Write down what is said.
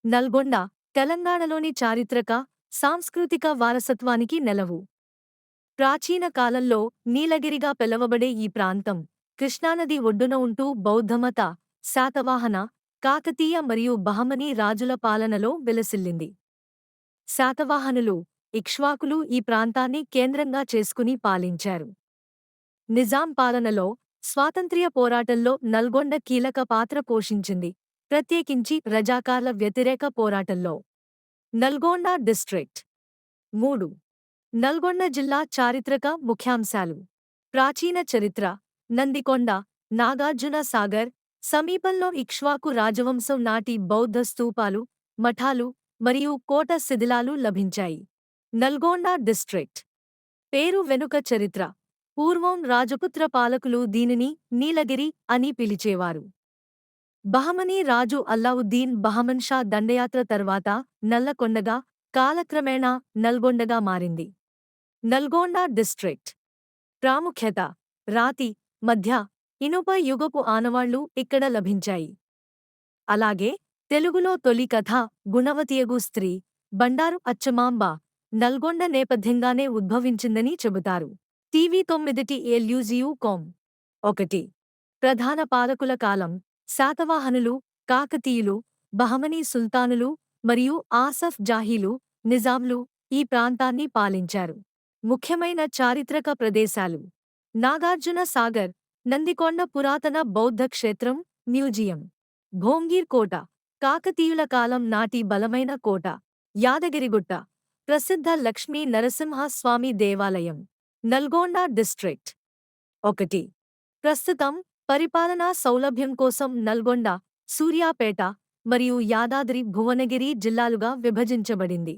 నల్గొండ తెలంగాణలోని చారిత్రక, సాంస్కృతిక వారసత్వానికి నెలవు. ప్రాచీన కాలంలో నీలగిరిగా పిలవబడే ఈ ప్రాంతం కృష్ణానది ఒడ్డున ఉంటూ బౌద్ధమత, శాతవాహన, కాకతీయ మరియు బహమనీ రాజుల పాలనలో విలసిల్లింది. శాతవాహనులు, ఇక్ష్వాకులు ఈ ప్రాంతాన్ని కేంద్రంగా చేసుకుని పాలించారు. నిజాం పాలనలో, స్వాతంత్ర్య పోరాటంలో నల్గొండ కీలక పాత్ర పోషించింది, ప్రత్యేకించి రజాకార్ల వ్యతిరేక పోరాటంలో. నల్గొండ డిస్ట్రిక్ట్ 3. నల్గొండ జిల్లా చారిత్రక ముఖ్యాంశాలు. ప్రాచీన చరిత్ర. నందికొండ, నాగార్జున సాగర్ సమీపంలో ఇక్ష్వాకు రాజవంశం నాటి బౌద్ధ స్తూపాలు, మఠాలు మరియు కోట శిథిలాలు లభించాయి. నల్గొండ డిస్ట్రిక్ట్ పేరు వెనుక చరిత్ర. పూర్వం రాజపుత్ర పాలకులు దీనిని నీలగిరి అని పిలిచేవారు. బహమనీ రాజు అల్లావుద్దీన్ బహమన్ షా దండయాత్ర తర్వాత నల్లకొండగా, కాలక్రమేణా నల్గొండగా మారింది. నల్గొండ డిస్ట్రిక్ట్ ప్రాముఖ్యత. రాతి, మధ్య, ఇనుప యుగపు ఆనవాళ్లు ఇక్కడ లభించాయి. అలాగే తెలుగులో తొలి కథ గుణవతియగు స్త్రీ, బండారు అచ్చమాంబ, నల్గొండ నేపథ్యంగానే ఉద్భవించిందని చెబుతారు. టీవీ 9 ఏల్యూజియు.com 1. ప్రధాన పాలకుల కాలం. శాతవాహనులు, కాకతీయులు, బహమనీ సుల్తానులు మరియు ఆసఫ్ జాహీలు, నిజాంలు ఈ ప్రాంతాన్ని పాలించారు. ముఖ్యమైన చారిత్రక ప్రదేశాలు. నాగార్జున సాగర్, నందికొండ పురాతన బౌద్ధ క్షేత్రం, మ్యూజియం. భోంగీర్ కోట, కాకతీయుల కాలం నాటి బలమైన కోట. యాదగిరిగుట్ట, ప్రసిద్ధ లక్ష్మీ నరసింహ స్వామి దేవాలయం. నల్గొండ డిస్ట్రిక్ట్ 1. ప్రస్తుతం పరిపాలనా సౌలభ్యం కోసం నల్గొండ, సూర్యాపేట మరియు యాదాద్రి భువనగిరి జిల్లాలుగా విభజించబడింది.